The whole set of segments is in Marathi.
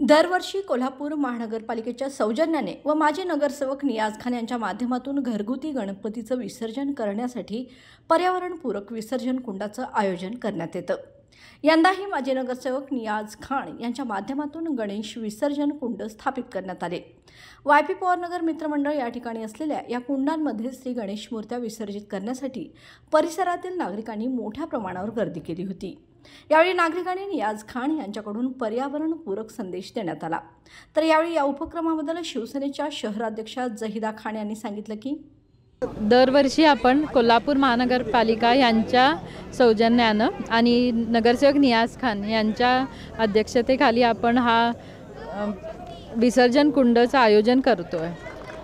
दरवर्षी कोल्हापूर महानगरपालिकेच्या सौजन्याने व माजी नगरसेवक नियाज खान यांच्या माध्यमातून घरगुती गणपतीचं विसर्जन करण्यासाठी पर्यावरणपूरक विसर्जन कुंडाचं आयोजन करण्यात येतं। यंदाही माजी नगरसेवक नियाज खान यांच्या माध्यमातून गणेश विसर्जन कुंड स्थापित करण्यात आले। वायपी पवारनगर मित्रमंडळ या ठिकाणी असलेल्या या कुंडांमध्ये श्री गणेश मूर्त्या विसर्जित करण्यासाठी परिसरातील नागरिकांनी मोठ्या प्रमाणावर गर्दी केली होती। यावेळी नागरिकांनी नियाज खान यांच्याकडून पर्यावरणपूरक संदेश देण्यात आला। तर यावेळी या उपक्रमाबद्दल शिवसेनेच्या शहराध्यक्षा जहिदा खान यांनी सांगितलं की दरवर्षी आपण कोल्हापूर महानगरपालिका यांच्या सौजन्यानं आणि नगरसेवक नियाज खान यांच्या अध्यक्षतेखाली आपण हा विसर्जन कुंडचं आयोजन करतोय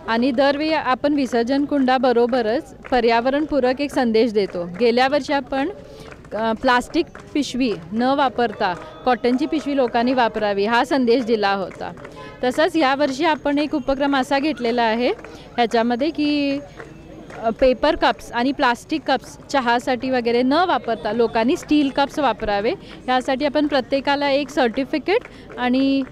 आणि दरवेळी आपण विसर्जन कुंडाबरोबरच पर्यावरणपूरक एक संदेश देतो। गेल्या वर्षी आपण प्लास्टिक पिशवी न वापरता कॉटनची पिशवी लोकांनी वापरावी हा संदेश दिला होता। तसंच यावर्षी आपण एक उपक्रम असा घेतलेला आहे ह्याच्यामध्ये की पेपर कप्स आणि प्लास्टिक कप्स चहासाठी वगैरे न वापरता लोकांनी स्टील कप्स वापरावे। यासाठी आपण प्रत्येकाला एक सर्टिफिकेट आणि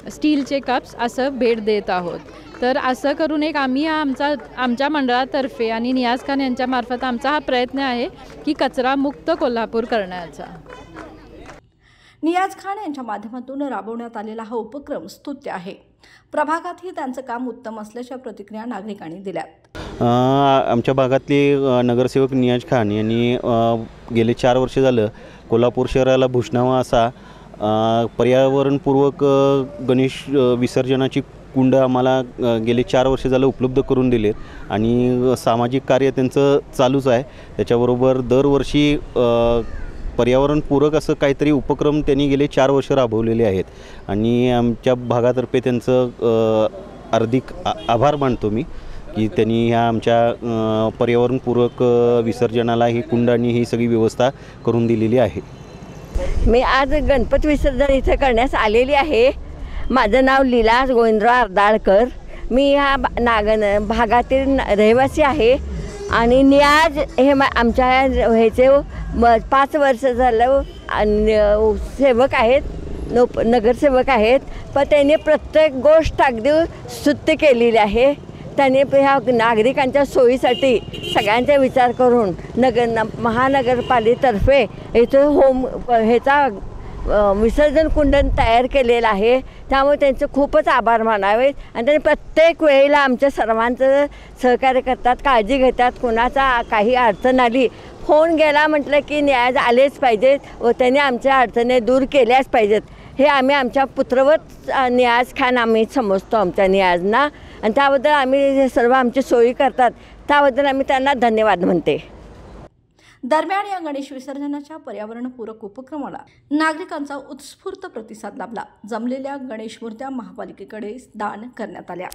स्टीलचे कप्स असं भेट देत आहोत। तर असं करून एक आम्ही आमच्या मंडळातर्फे आणि नियाज खान यांच्या मार्फत आमचा हा प्रयत्न आहे की कचरा मुक्त कोल्हापूर करण्याचा। नियाज खान यांच्या माध्यमातून राबवण्यात आलेला हा उपक्रम स्तुत्य आहे। प्रभागातही त्यांचं काम उत्तम असल्याच्या प्रतिक्रिया नागरिकांनी दिल्यात। आमच्या भागातले नगरसेवक नियाज खान यांनी गेले 4 वर्ष झालं कोल्हापूर शहराला भूषणावा असा पर्यावरणपूर्वक गणेश विसर्जनाची कुंड आम्हाला गेले 4 वर्ष झालं उपलब्ध करून दिलेत आणि सामाजिक कार्य त्यांचं चालूच आहे। त्याच्याबरोबर दरवर्षी पर्यावरणपूरक असं काहीतरी उपक्रम त्यांनी गेले 4 वर्ष राबवलेले आहेत आणि आमच्या भागातर्फे त्यांचं हार्दिक आभार मानतो मी की त्यांनी ह्या आमच्या पर्यावरणपूरक विसर्जनाला ही कुंड आणि ही सगळी व्यवस्था करून दिलेली आहे। मी आज गणपती विसर्जन इथे करण्यास आलेली आहे। माझं नाव लीला गोविंदराव अर्दाळकर। मी ह्या भागातील रहिवासी आहे आणि नियाज हे आमच्या ह्याचे 5 वर्ष झालं सेवक आहेत, नगरसेवक आहेत, पण त्यांनी प्रत्येक गोष्ट अगदी स्तुत्य केलेली आहे। त्यांनी ह्या नागरिकांच्या सोयीसाठी सगळ्यांचा विचार करून महानगरपालिकेतर्फे इथं ह्याचा विसर्जन कुंड तयार केलेला आहे। त्यामुळे त्यांचे खूपच आभार मानावेत आणि त्यांनी प्रत्येक वेळेला आमच्या सर्वांचं सहकार्य करतात, काळजी घेतात। कोणाचा काही अडचण आली फोन गेला म्हटलं की नियाज आलेच पाहिजेत व त्यांनी आमच्या अडचणी दूर केल्याच पाहिजेत। हे आम्ही आमच्या पुत्रवत नियाज खान आम्ही समजतो आमच्या नियाजना आणि त्याबद्दल आम्ही हे सर्व आमची सोयी करतात त्याबद्दल आम्ही त्यांना धन्यवाद म्हणते। दरम्यान या गणेश विसर्जनाच्या पर्यावरणपूरक उपक्रमाला नागरिकांचा उत्स्फूर्त प्रतिसाद लाभला। जमलेल्या गणेश मूर्त्या महापालिकेकडे दान करण्यात आल्या।